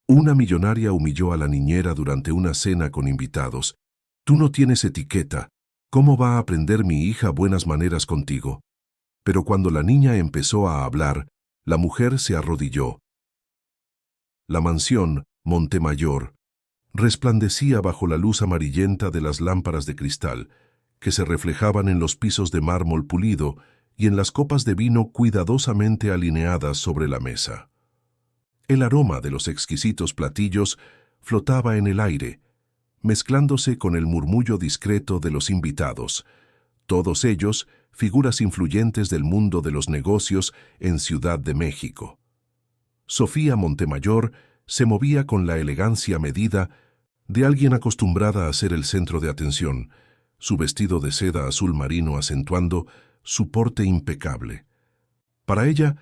Una millonaria humilló a la niñera durante una cena con invitados. Tú no tienes etiqueta. ¿Cómo va a aprender mi hija buenas maneras contigo? Pero cuando la niña empezó a hablar, la mujer se arrodilló. La mansión, Montemayor, resplandecía bajo la luz amarillenta de las lámparas de cristal, que se reflejaban en los pisos de mármol pulido y en las copas de vino cuidadosamente alineadas sobre la mesa. El aroma de los exquisitos platillos flotaba en el aire, mezclándose con el murmullo discreto de los invitados, todos ellos figuras influyentes del mundo de los negocios en Ciudad de México. Sofía Montemayor se movía con la elegancia medida de alguien acostumbrada a ser el centro de atención, su vestido de seda azul marino acentuando su porte impecable. Para ella,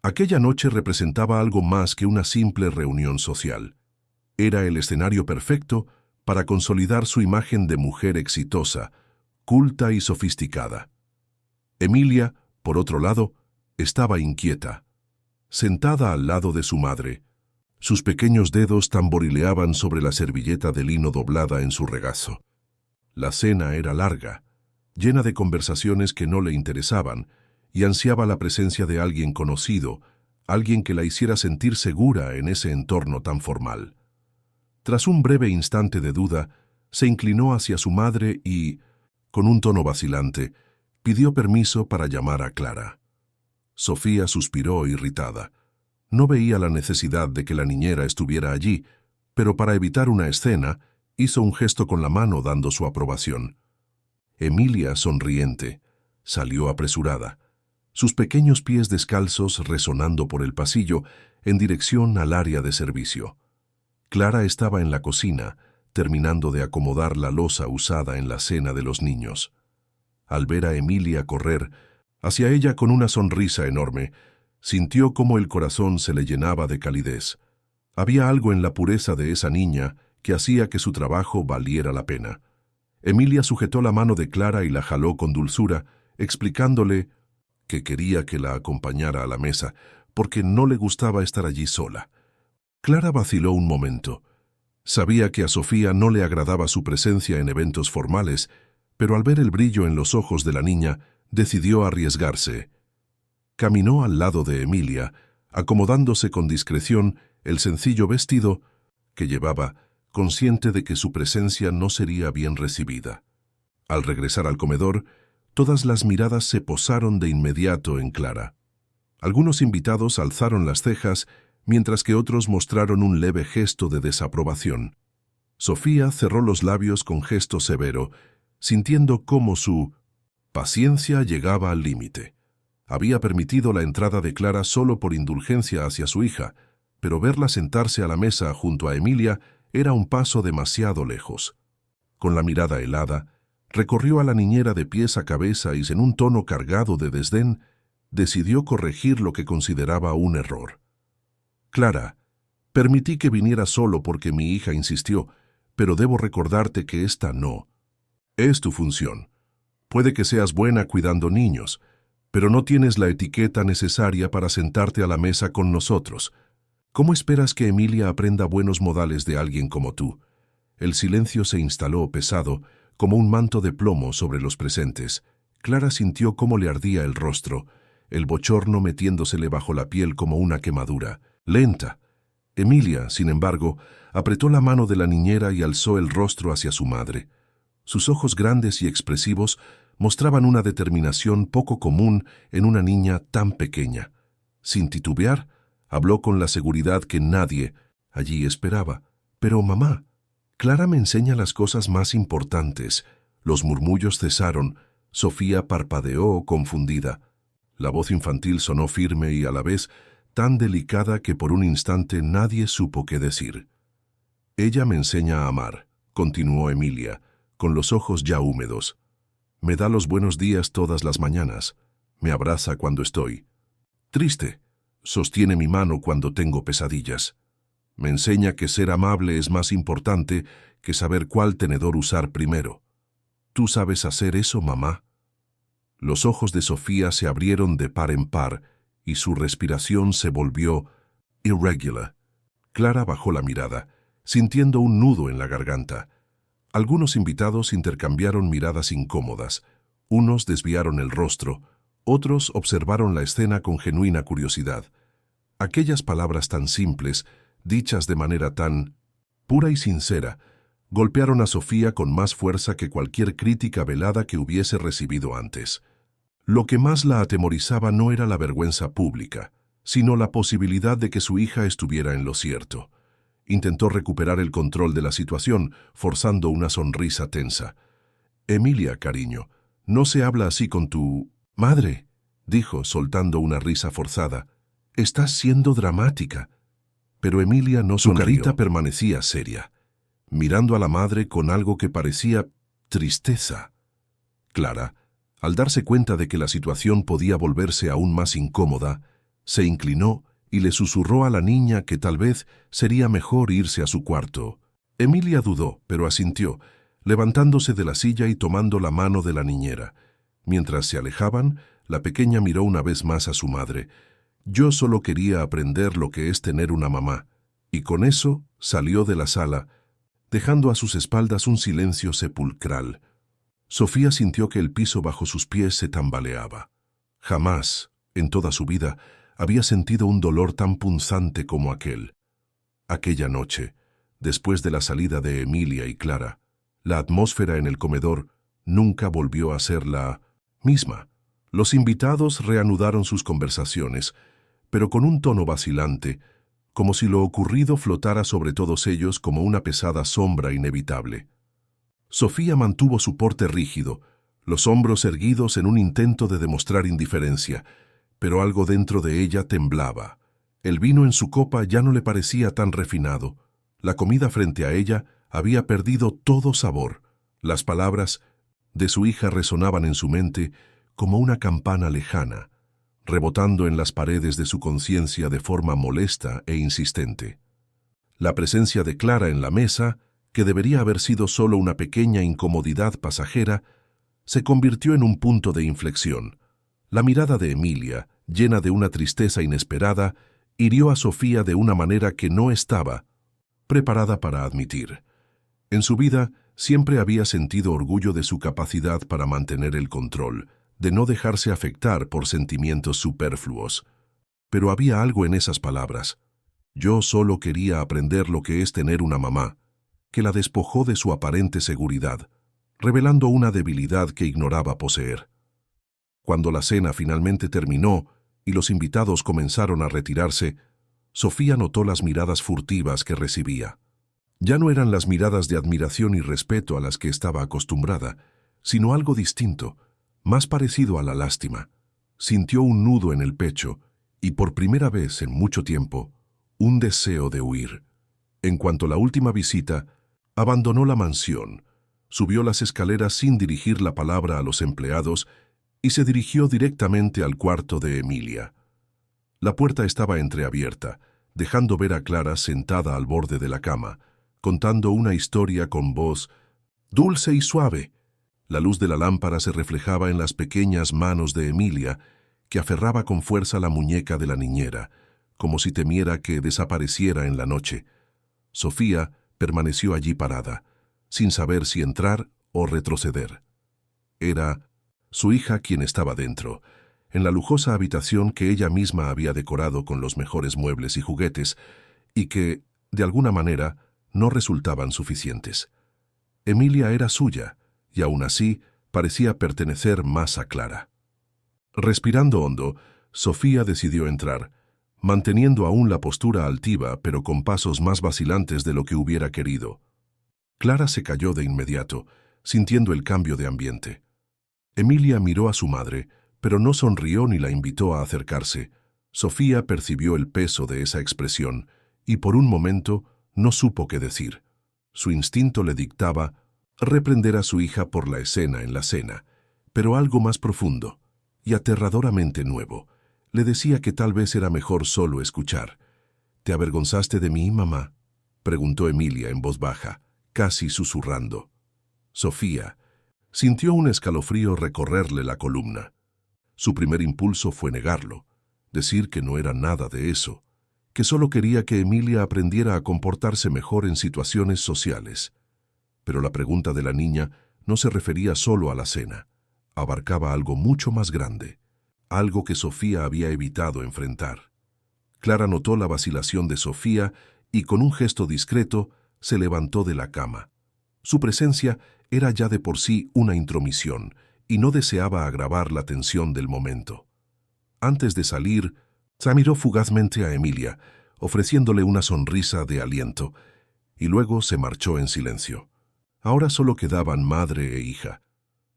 aquella noche representaba algo más que una simple reunión social. Era el escenario perfecto para consolidar su imagen de mujer exitosa, culta y sofisticada. Emilia, por otro lado, estaba inquieta. Sentada al lado de su madre, sus pequeños dedos tamborileaban sobre la servilleta de lino doblada en su regazo. La cena era larga, llena de conversaciones que no le interesaban, y ansiaba la presencia de alguien conocido, alguien que la hiciera sentir segura en ese entorno tan formal. Tras un breve instante de duda, se inclinó hacia su madre y, con un tono vacilante, pidió permiso para llamar a Clara. Sofía suspiró irritada. No veía la necesidad de que la niñera estuviera allí, pero para evitar una escena, hizo un gesto con la mano dando su aprobación. Emilia, sonriente, salió apresurada, sus pequeños pies descalzos resonando por el pasillo en dirección al área de servicio. Clara estaba en la cocina, terminando de acomodar la loza usada en la cena de los niños. Al ver a Emilia correr hacia ella con una sonrisa enorme, sintió cómo el corazón se le llenaba de calidez. Había algo en la pureza de esa niña que hacía que su trabajo valiera la pena. Emilia sujetó la mano de Clara y la jaló con dulzura, explicándole que quería que la acompañara a la mesa, porque no le gustaba estar allí sola. Clara vaciló un momento. Sabía que a Sofía no le agradaba su presencia en eventos formales, pero al ver el brillo en los ojos de la niña, decidió arriesgarse. Caminó al lado de Emilia, acomodándose con discreción el sencillo vestido que llevaba, consciente de que su presencia no sería bien recibida. Al regresar al comedor, todas las miradas se posaron de inmediato en Clara. Algunos invitados alzaron las cejas, mientras que otros mostraron un leve gesto de desaprobación. Sofía cerró los labios con gesto severo, sintiendo cómo su paciencia llegaba al límite. Había permitido la entrada de Clara solo por indulgencia hacia su hija, pero verla sentarse a la mesa junto a Emilia era un paso demasiado lejos. Con la mirada helada, recorrió a la niñera de pies a cabeza y en un tono cargado de desdén, decidió corregir lo que consideraba un error. Clara, permití que viniera solo porque mi hija insistió, pero debo recordarte que esta no es tu función. Puede que seas buena cuidando niños, pero no tienes la etiqueta necesaria para sentarte a la mesa con nosotros. ¿Cómo esperas que Emilia aprenda buenos modales de alguien como tú? El silencio se instaló pesado, como un manto de plomo sobre los presentes. Clara sintió cómo le ardía el rostro, el bochorno metiéndosele bajo la piel como una quemadura. Lenta. Emilia, sin embargo, apretó la mano de la niñera y alzó el rostro hacia su madre. Sus ojos grandes y expresivos mostraban una determinación poco común en una niña tan pequeña. Sin titubear, habló con la seguridad que nadie allí esperaba. Pero, mamá, Clara me enseña las cosas más importantes. Los murmullos cesaron. Sofía parpadeó confundida. La voz infantil sonó firme y a la vez tan delicada que por un instante nadie supo qué decir. Ella me enseña a amar, continuó Emilia, con los ojos ya húmedos. Me da los buenos días todas las mañanas. Me abraza cuando estoy triste. Sostiene mi mano cuando tengo pesadillas. Me enseña que ser amable es más importante que saber cuál tenedor usar primero. ¿Tú sabes hacer eso, mamá? Los ojos de Sofía se abrieron de par en par y su respiración se volvió irregular. Clara bajó la mirada, sintiendo un nudo en la garganta. Algunos invitados intercambiaron miradas incómodas. Unos desviaron el rostro, otros observaron la escena con genuina curiosidad. Aquellas palabras tan simples, dichas de manera tan pura y sincera, golpearon a Sofía con más fuerza que cualquier crítica velada que hubiese recibido antes. Lo que más la atemorizaba no era la vergüenza pública, sino la posibilidad de que su hija estuviera en lo cierto. Intentó recuperar el control de la situación, forzando una sonrisa tensa. «Emilia, cariño, no se habla así con tu madre», dijo, soltando una risa forzada. «Estás siendo dramática». Pero Emilia no sonrió. Su carita permanecía seria, mirando a la madre con algo que parecía tristeza. Clara, al darse cuenta de que la situación podía volverse aún más incómoda, se inclinó y le susurró a la niña que tal vez sería mejor irse a su cuarto. Emilia dudó, pero asintió, levantándose de la silla y tomando la mano de la niñera. Mientras se alejaban, la pequeña miró una vez más a su madre. «Yo solo quería aprender lo que es tener una mamá», y con eso salió de la sala, dejando a sus espaldas un silencio sepulcral. Sofía sintió que el piso bajo sus pies se tambaleaba. Jamás, en toda su vida, había sentido un dolor tan punzante como aquel. Aquella noche, después de la salida de Emilia y Clara, la atmósfera en el comedor nunca volvió a ser la misma. Los invitados reanudaron sus conversaciones, pero con un tono vacilante, como si lo ocurrido flotara sobre todos ellos como una pesada sombra inevitable. Sofía mantuvo su porte rígido, los hombros erguidos en un intento de demostrar indiferencia, pero algo dentro de ella temblaba. El vino en su copa ya no le parecía tan refinado. La comida frente a ella había perdido todo sabor. Las palabras de su hija resonaban en su mente como una campana lejana, rebotando en las paredes de su conciencia de forma molesta e insistente. La presencia de Clara en la mesa, que debería haber sido solo una pequeña incomodidad pasajera, se convirtió en un punto de inflexión. La mirada de Emilia, llena de una tristeza inesperada, hirió a Sofía de una manera que no estaba preparada para admitir. En su vida siempre había sentido orgullo de su capacidad para mantener el control, de no dejarse afectar por sentimientos superfluos. Pero había algo en esas palabras. «Yo solo quería aprender lo que es tener una mamá», que la despojó de su aparente seguridad, revelando una debilidad que ignoraba poseer. Cuando la cena finalmente terminó y los invitados comenzaron a retirarse, Sofía notó las miradas furtivas que recibía. Ya no eran las miradas de admiración y respeto a las que estaba acostumbrada, sino algo distinto, más parecido a la lástima. Sintió un nudo en el pecho y, por primera vez en mucho tiempo, un deseo de huir. En cuanto a la última visita, abandonó la mansión, subió las escaleras sin dirigir la palabra a los empleados y se dirigió directamente al cuarto de Emilia. La puerta estaba entreabierta, dejando ver a Clara sentada al borde de la cama, contando una historia con voz dulce y suave. La luz de la lámpara se reflejaba en las pequeñas manos de Emilia, que aferraba con fuerza la muñeca de la niñera, como si temiera que desapareciera en la noche. Sofía permaneció allí parada, sin saber si entrar o retroceder. Era su hija quien estaba dentro, en la lujosa habitación que ella misma había decorado con los mejores muebles y juguetes, y que, de alguna manera, no resultaban suficientes. Emilia era suya, y aún así parecía pertenecer más a Clara. Respirando hondo, Sofía decidió entrar, manteniendo aún la postura altiva, pero con pasos más vacilantes de lo que hubiera querido. Clara se calló de inmediato, sintiendo el cambio de ambiente. Emilia miró a su madre, pero no sonrió ni la invitó a acercarse. Sofía percibió el peso de esa expresión, y por un momento no supo qué decir. Su instinto le dictaba reprender a su hija por la escena en la cena, pero algo más profundo y aterradoramente nuevo le decía que tal vez era mejor solo escuchar. «¿Te avergonzaste de mí, mamá?», preguntó Emilia en voz baja, casi susurrando. Sofía sintió un escalofrío recorrerle la columna. Su primer impulso fue negarlo, decir que no era nada de eso, que solo quería que Emilia aprendiera a comportarse mejor en situaciones sociales. Pero la pregunta de la niña no se refería solo a la cena. Abarcaba algo mucho más grande, algo que Sofía había evitado enfrentar. Clara notó la vacilación de Sofía y con un gesto discreto se levantó de la cama. Su presencia era ya de por sí una intromisión y no deseaba agravar la tensión del momento. Antes de salir, se miró fugazmente a Emilia, ofreciéndole una sonrisa de aliento, y luego se marchó en silencio. Ahora solo quedaban madre e hija.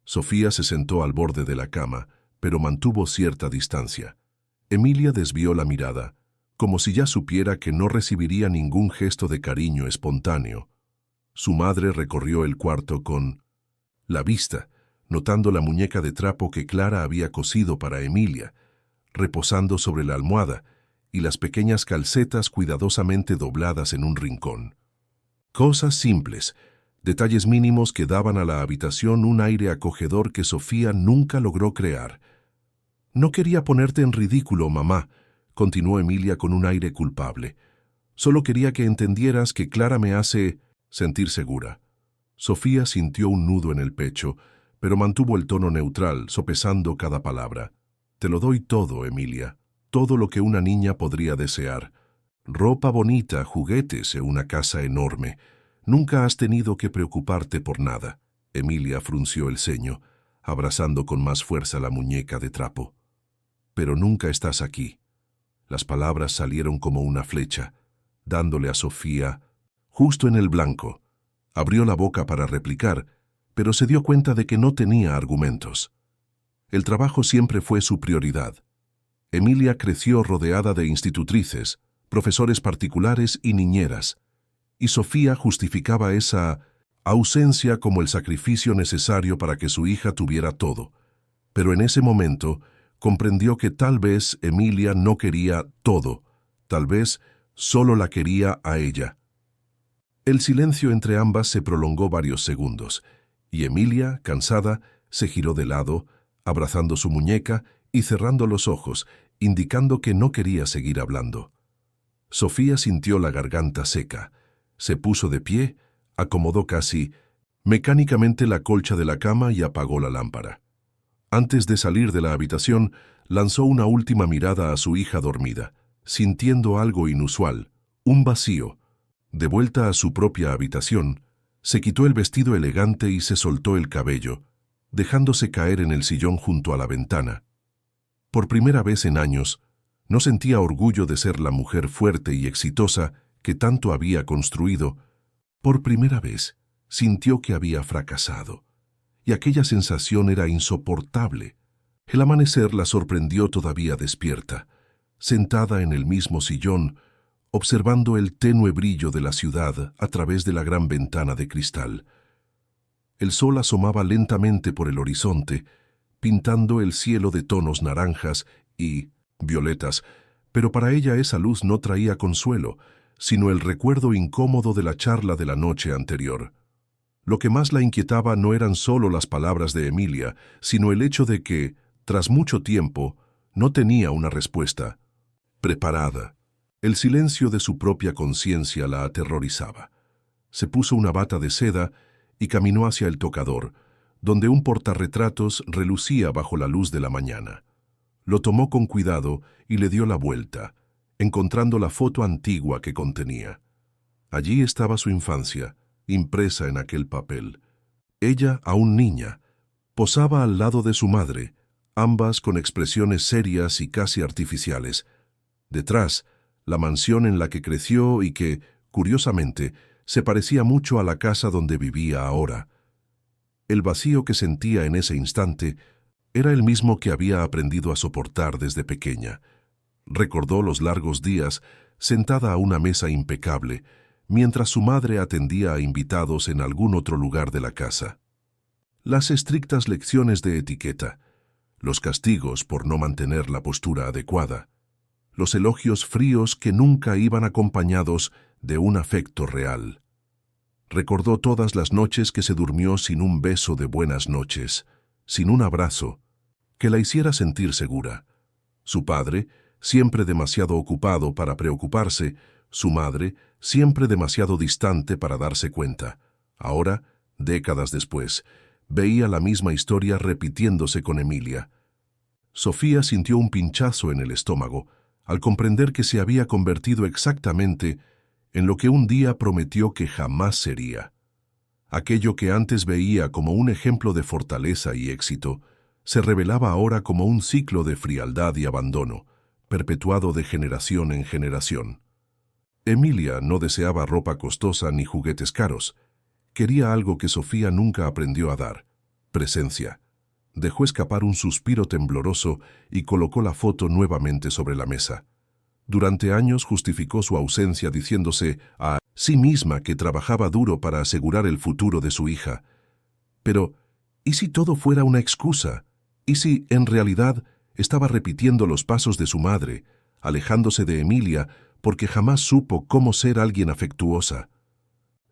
Sofía se sentó al borde de la cama, pero mantuvo cierta distancia. Emilia desvió la mirada, como si ya supiera que no recibiría ningún gesto de cariño espontáneo. Su madre recorrió el cuarto con la vista, notando la muñeca de trapo que Clara había cosido para Emilia, reposando sobre la almohada, y las pequeñas calcetas cuidadosamente dobladas en un rincón. Cosas simples, detalles mínimos que daban a la habitación un aire acogedor que Sofía nunca logró crear. «No quería ponerte en ridículo, mamá», continuó Emilia con un aire culpable. «Solo quería que entendieras que Clara me hace sentir segura». Sofía sintió un nudo en el pecho, pero mantuvo el tono neutral, sopesando cada palabra. «Te lo doy todo, Emilia, todo lo que una niña podría desear. Ropa bonita, juguetes, una casa enorme. Nunca has tenido que preocuparte por nada». Emilia frunció el ceño, abrazando con más fuerza la muñeca de trapo. «Pero nunca estás aquí». Las palabras salieron como una flecha, dándole a Sofía justo en el blanco. Abrió la boca para replicar, pero se dio cuenta de que no tenía argumentos. El trabajo siempre fue su prioridad. Emilia creció rodeada de institutrices, profesores particulares y niñeras, y Sofía justificaba esa ausencia como el sacrificio necesario para que su hija tuviera todo. Pero en ese momento comprendió que tal vez Emilia no quería todo, tal vez solo la quería a ella. El silencio entre ambas se prolongó varios segundos, y Emilia, cansada, se giró de lado, abrazando su muñeca y cerrando los ojos, indicando que no quería seguir hablando. Sofía sintió la garganta seca, se puso de pie, acomodó casi mecánicamente la colcha de la cama y apagó la lámpara. Antes de salir de la habitación, lanzó una última mirada a su hija dormida, sintiendo algo inusual, un vacío. De vuelta a su propia habitación, se quitó el vestido elegante y se soltó el cabello, dejándose caer en el sillón junto a la ventana. Por primera vez en años, no sentía orgullo de ser la mujer fuerte y exitosa que tanto había construido. Por primera vez, sintió que había fracasado, y aquella sensación era insoportable. El amanecer la sorprendió todavía despierta, sentada en el mismo sillón, observando el tenue brillo de la ciudad a través de la gran ventana de cristal. El sol asomaba lentamente por el horizonte, pintando el cielo de tonos naranjas y violetas, pero para ella esa luz no traía consuelo, sino el recuerdo incómodo de la charla de la noche anterior. Lo que más la inquietaba no eran solo las palabras de Emilia, sino el hecho de que, tras mucho tiempo, no tenía una respuesta preparada. El silencio de su propia conciencia la aterrorizaba. Se puso una bata de seda y caminó hacia el tocador, donde un portarretratos relucía bajo la luz de la mañana. Lo tomó con cuidado y le dio la vuelta, encontrando la foto antigua que contenía. Allí estaba su infancia, impresa en aquel papel. Ella, aún niña, posaba al lado de su madre, ambas con expresiones serias y casi artificiales. Detrás, la mansión en la que creció y que, curiosamente, se parecía mucho a la casa donde vivía ahora. El vacío que sentía en ese instante era el mismo que había aprendido a soportar desde pequeña. Recordó los largos días sentada a una mesa impecable, mientras su madre atendía a invitados en algún otro lugar de la casa. Las estrictas lecciones de etiqueta, los castigos por no mantener la postura adecuada, los elogios fríos que nunca iban acompañados de un afecto real. Recordó todas las noches que se durmió sin un beso de buenas noches, sin un abrazo, que la hiciera sentir segura. Su padre, siempre demasiado ocupado para preocuparse, su madre, siempre demasiado distante para darse cuenta. Ahora, décadas después, veía la misma historia repitiéndose con Emilia. Sofía sintió un pinchazo en el estómago al comprender que se había convertido exactamente en lo que un día prometió que jamás sería. Aquello que antes veía como un ejemplo de fortaleza y éxito, se revelaba ahora como un ciclo de frialdad y abandono, perpetuado de generación en generación. Emilia no deseaba ropa costosa ni juguetes caros. Quería algo que Sofía nunca aprendió a dar: presencia. Dejó escapar un suspiro tembloroso y colocó la foto nuevamente sobre la mesa. Durante años justificó su ausencia diciéndose a sí misma que trabajaba duro para asegurar el futuro de su hija. Pero, ¿y si todo fuera una excusa? ¿Y si, en realidad, estaba repitiendo los pasos de su madre, alejándose de Emilia porque jamás supo cómo ser alguien afectuosa?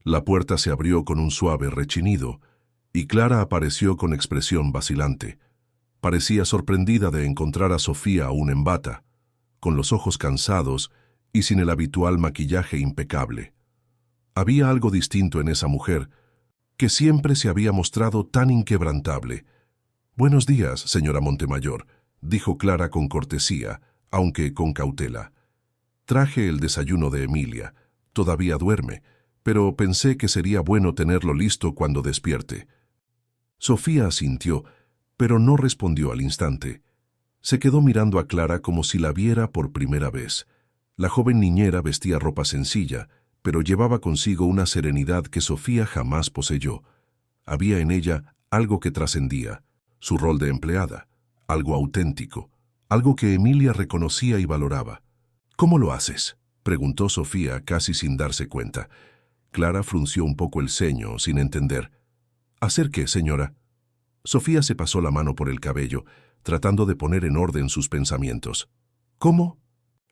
La puerta se abrió con un suave rechinido, y Clara apareció con expresión vacilante. Parecía sorprendida de encontrar a Sofía aún en bata, con los ojos cansados y sin el habitual maquillaje impecable. Había algo distinto en esa mujer, que siempre se había mostrado tan inquebrantable. «Buenos días, señora Montemayor», dijo Clara con cortesía, aunque con cautela. «Traje el desayuno de Emilia. Todavía duerme, pero pensé que sería bueno tenerlo listo cuando despierte». Sofía asintió, pero no respondió al instante. Se quedó mirando a Clara como si la viera por primera vez. La joven niñera vestía ropa sencilla, pero llevaba consigo una serenidad que Sofía jamás poseyó. Había en ella algo que trascendía, su rol de empleada, algo auténtico, algo que Emilia reconocía y valoraba. «¿Cómo lo haces?», preguntó Sofía casi sin darse cuenta. Clara frunció un poco el ceño, sin entender. «¿Hacer qué, señora?». Sofía se pasó la mano por el cabello, tratando de poner en orden sus pensamientos. «¿Cómo?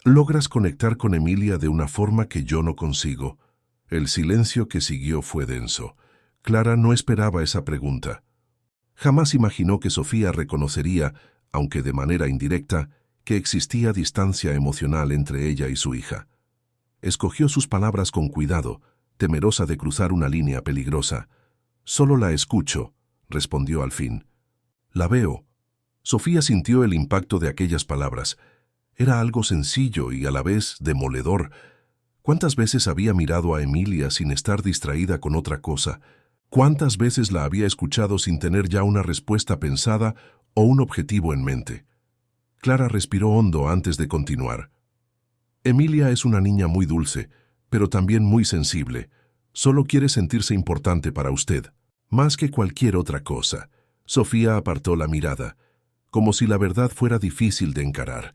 Logras conectar con Emilia de una forma que yo no consigo». El silencio que siguió fue denso. Clara no esperaba esa pregunta. Jamás imaginó que Sofía reconocería, aunque de manera indirecta, que existía distancia emocional entre ella y su hija. Escogió sus palabras con cuidado, temerosa de cruzar una línea peligrosa. «Solo la escucho», respondió al fin. «La veo». Sofía sintió el impacto de aquellas palabras. Era algo sencillo y a la vez demoledor. ¿Cuántas veces había mirado a Emilia sin estar distraída con otra cosa? ¿Cuántas veces la había escuchado sin tener ya una respuesta pensada o un objetivo en mente? Clara respiró hondo antes de continuar. «Emilia es una niña muy dulce, pero también muy sensible. Solo quiere sentirse importante para usted, más que cualquier otra cosa». Sofía apartó la mirada, como si la verdad fuera difícil de encarar.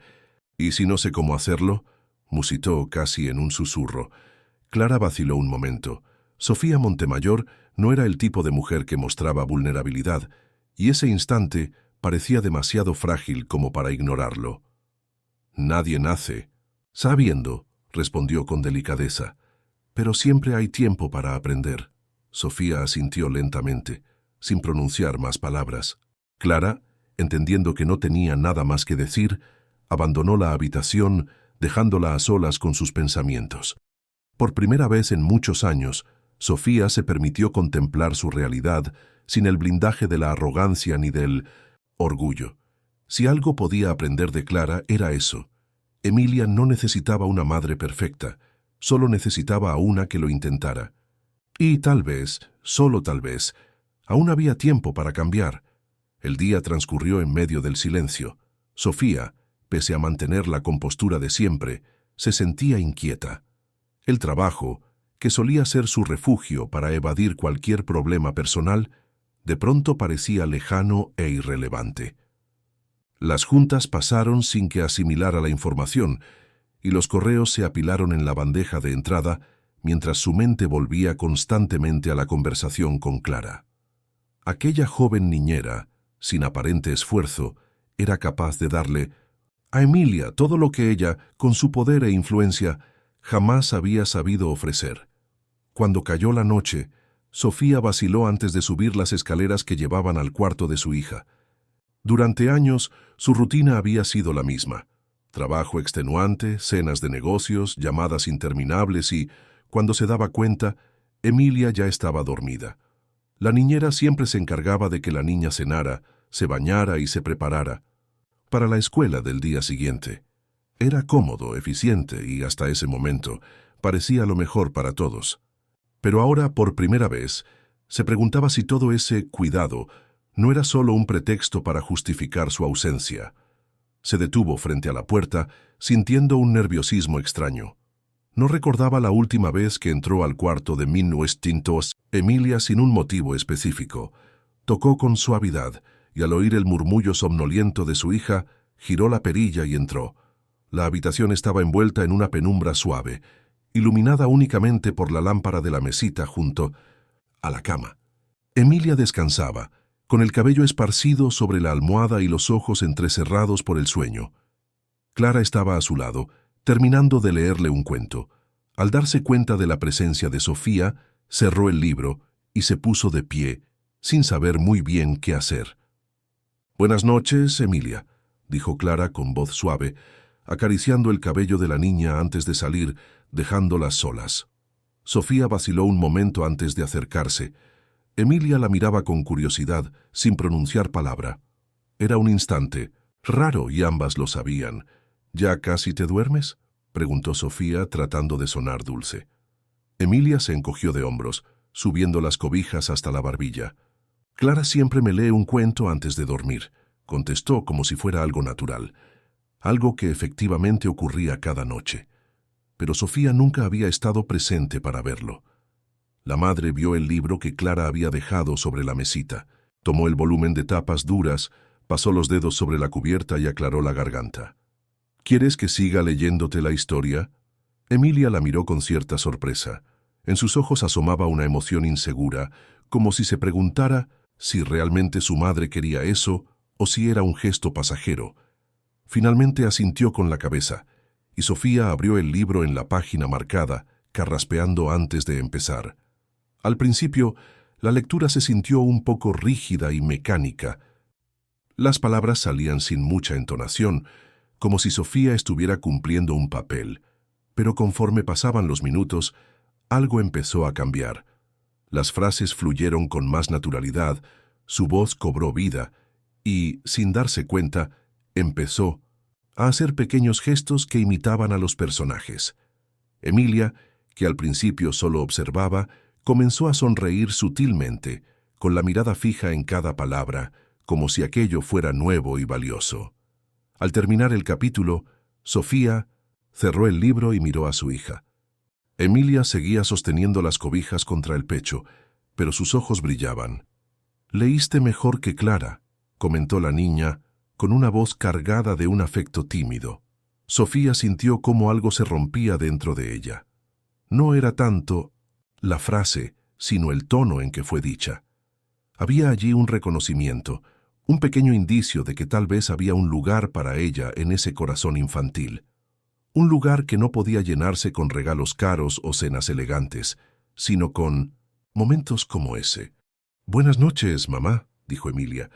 «¿Y si no sé cómo hacerlo?», musitó casi en un susurro. Clara vaciló un momento. Sofía Montemayor no era el tipo de mujer que mostraba vulnerabilidad, y ese instante parecía demasiado frágil como para ignorarlo. «Nadie nace sabiendo», respondió con delicadeza. «Pero siempre hay tiempo para aprender». Sofía asintió lentamente, sin pronunciar más palabras. Clara, entendiendo que no tenía nada más que decir, abandonó la habitación, dejándola a solas con sus pensamientos. Por primera vez en muchos años, Sofía se permitió contemplar su realidad sin el blindaje de la arrogancia ni del orgullo. Si algo podía aprender de Clara era eso. Emilia no necesitaba una madre perfecta, solo necesitaba a una que lo intentara. Y tal vez, solo tal vez, aún había tiempo para cambiar. El día transcurrió en medio del silencio. Sofía, pese a mantener la compostura de siempre, se sentía inquieta. El trabajo, que solía ser su refugio para evadir cualquier problema personal, de pronto parecía lejano e irrelevante. Las juntas pasaron sin que asimilara la información, y los correos se apilaron en la bandeja de entrada mientras su mente volvía constantemente a la conversación con Clara. Aquella joven niñera, sin aparente esfuerzo, era capaz de darle a Emilia todo lo que ella, con su poder e influencia, jamás había sabido ofrecer. Cuando cayó la noche, Sofía vaciló antes de subir las escaleras que llevaban al cuarto de su hija. Durante años, su rutina había sido la misma: Trabajo extenuante, cenas de negocios, llamadas interminables y, cuando se daba cuenta, Emilia ya estaba dormida. La niñera siempre se encargaba de que la niña cenara, se bañara y se preparara para la escuela del día siguiente. Era cómodo, eficiente y, hasta ese momento, parecía lo mejor para todos. Pero ahora, por primera vez, se preguntaba si todo ese cuidado no era solo un pretexto para justificar su ausencia. Se detuvo frente a la puerta, sintiendo un nerviosismo extraño. No recordaba la última vez que entró al cuarto de 1900. Emilia, sin un motivo específico, tocó con suavidad y al oír el murmullo somnoliento de su hija, giró la perilla y entró. La habitación estaba envuelta en una penumbra suave, iluminada únicamente por la lámpara de la mesita junto a la cama. Emilia descansaba, con el cabello esparcido sobre la almohada y los ojos entrecerrados por el sueño. Clara estaba a su lado, terminando de leerle un cuento. Al darse cuenta de la presencia de Sofía, cerró el libro y se puso de pie, sin saber muy bien qué hacer. «Buenas noches, Emilia», dijo Clara con voz suave, acariciando el cabello de la niña antes de salir, dejándolas solas. Sofía vaciló un momento antes de acercarse. Emilia la miraba con curiosidad, sin pronunciar palabra. Era un instante, raro y ambas lo sabían. «¿Ya casi te duermes?», preguntó Sofía, tratando de sonar dulce. Emilia se encogió de hombros, subiendo las cobijas hasta la barbilla. «Clara siempre me lee un cuento antes de dormir», contestó como si fuera algo natural, algo que efectivamente ocurría cada noche. Pero Sofía nunca había estado presente para verlo. La madre vio el libro que Clara había dejado sobre la mesita, tomó el volumen de tapas duras, pasó los dedos sobre la cubierta y aclaró la garganta. «¿Quieres que siga leyéndote la historia?». Emilia la miró con cierta sorpresa. En sus ojos asomaba una emoción insegura, como si se preguntara si realmente su madre quería eso o si era un gesto pasajero. Finalmente asintió con la cabeza, y Sofía abrió el libro en la página marcada, carraspeando antes de empezar. Al principio, la lectura se sintió un poco rígida y mecánica. Las palabras salían sin mucha entonación, como si Sofía estuviera cumpliendo un papel. Pero conforme pasaban los minutos, algo empezó a cambiar. Las frases fluyeron con más naturalidad, su voz cobró vida y, sin darse cuenta, empezó a hacer pequeños gestos que imitaban a los personajes. Emilia, que al principio solo observaba, comenzó a sonreír sutilmente, con la mirada fija en cada palabra, como si aquello fuera nuevo y valioso. Al terminar el capítulo, Sofía cerró el libro y miró a su hija. Emilia seguía sosteniendo las cobijas contra el pecho, pero sus ojos brillaban. «Leíste mejor que Clara», comentó la niña, con una voz cargada de un afecto tímido. Sofía sintió cómo algo se rompía dentro de ella. No era tanto la frase, sino el tono en que fue dicha. Había allí un reconocimiento, un pequeño indicio de que tal vez había un lugar para ella en ese corazón infantil. Un lugar que no podía llenarse con regalos caros o cenas elegantes, sino con momentos como ese. «Buenas noches, mamá», dijo Emilia,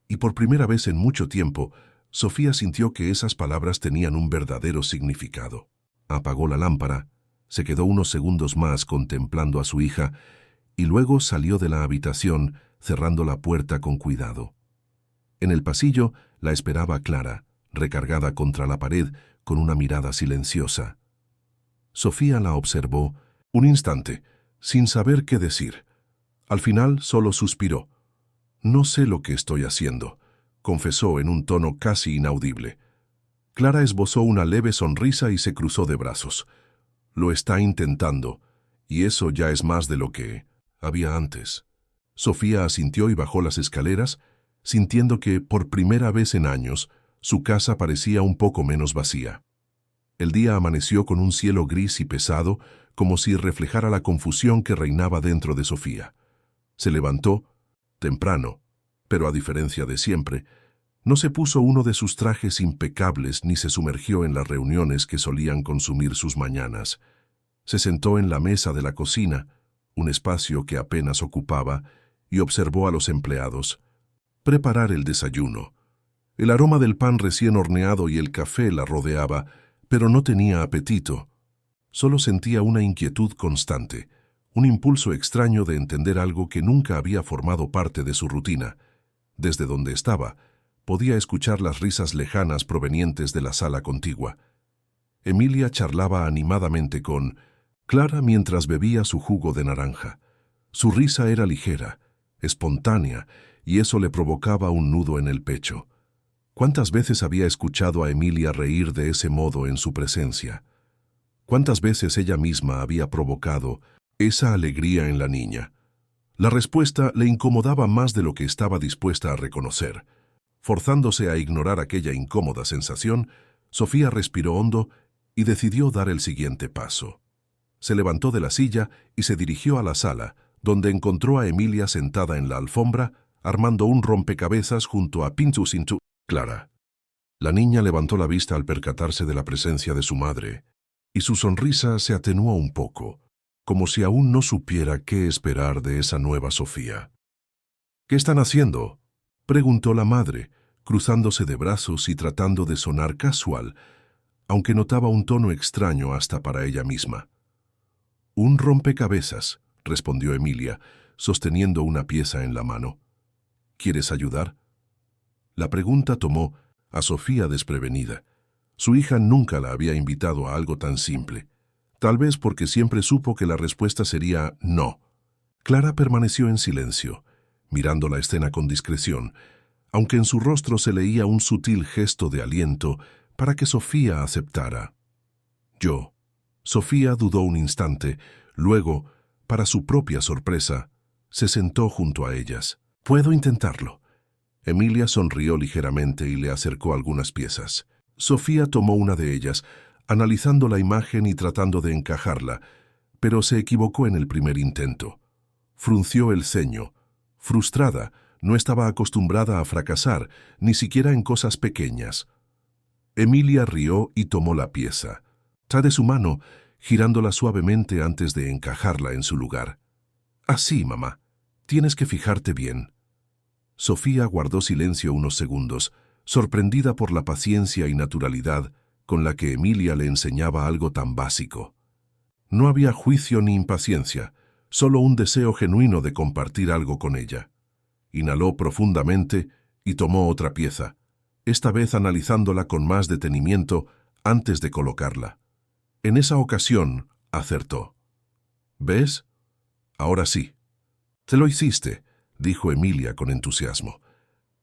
y por primera vez en mucho tiempo, Sofía sintió que esas palabras tenían un verdadero significado. Apagó la lámpara, se quedó unos segundos más contemplando a su hija y luego salió de la habitación, cerrando la puerta con cuidado. En el pasillo la esperaba Clara, recargada contra la pared, con una mirada silenciosa. Sofía la observó un instante, sin saber qué decir. Al final solo suspiró. «No sé lo que estoy haciendo», confesó en un tono casi inaudible. Clara esbozó una leve sonrisa y se cruzó de brazos. «Lo está intentando, y eso ya es más de lo que había antes». Sofía asintió y bajó las escaleras, sintiendo que, por primera vez en años, su casa parecía un poco menos vacía. El día amaneció con un cielo gris y pesado, como si reflejara la confusión que reinaba dentro de Sofía. Se levantó, temprano, pero a diferencia de siempre, no se puso uno de sus trajes impecables ni se sumergió en las reuniones que solían consumir sus mañanas. Se sentó en la mesa de la cocina, un espacio que apenas ocupaba, y observó a los empleados preparar el desayuno. El aroma del pan recién horneado y el café la rodeaba, pero no tenía apetito. Solo sentía una inquietud constante, un impulso extraño de entender algo que nunca había formado parte de su rutina. Desde donde estaba, podía escuchar las risas lejanas provenientes de la sala contigua. Emilia charlaba animadamente con Clara mientras bebía su jugo de naranja. Su risa era ligera, espontánea, y eso le provocaba un nudo en el pecho. ¿Cuántas veces había escuchado a Emilia reír de ese modo en su presencia? ¿Cuántas veces ella misma había provocado esa alegría en la niña? La respuesta le incomodaba más de lo que estaba dispuesta a reconocer. Forzándose a ignorar aquella incómoda sensación, Sofía respiró hondo y decidió dar el siguiente paso. Se levantó de la silla y se dirigió a la sala, donde encontró a Emilia sentada en la alfombra, armando un rompecabezas junto a Pintusintu. Clara. La niña levantó la vista al percatarse de la presencia de su madre, y su sonrisa se atenuó un poco, como si aún no supiera qué esperar de esa nueva Sofía. «¿Qué están haciendo?», preguntó la madre, cruzándose de brazos y tratando de sonar casual, aunque notaba un tono extraño hasta para ella misma. «Un rompecabezas», respondió Emilia, sosteniendo una pieza en la mano. «¿Quieres ayudar?». La pregunta tomó a Sofía desprevenida. Su hija nunca la había invitado a algo tan simple, tal vez porque siempre supo que la respuesta sería no. Clara permaneció en silencio, mirando la escena con discreción, aunque en su rostro se leía un sutil gesto de aliento para que Sofía aceptara. «Yo». Sofía dudó un instante, luego, para su propia sorpresa, se sentó junto a ellas. «Puedo intentarlo». Emilia sonrió ligeramente y le acercó algunas piezas. Sofía tomó una de ellas, analizando la imagen y tratando de encajarla, pero se equivocó en el primer intento. Frunció el ceño. Frustrada, no estaba acostumbrada a fracasar, ni siquiera en cosas pequeñas. Emilia rió y tomó la pieza. Tras de su mano, girándola suavemente antes de encajarla en su lugar. «Así, mamá. Tienes que fijarte bien». Sofía guardó silencio unos segundos, sorprendida por la paciencia y naturalidad con la que Emilia le enseñaba algo tan básico. No había juicio ni impaciencia, solo un deseo genuino de compartir algo con ella. Inhaló profundamente y tomó otra pieza, esta vez analizándola con más detenimiento antes de colocarla. En esa ocasión, acertó. «¿Ves? Ahora sí». «Te lo hiciste», dijo Emilia con entusiasmo.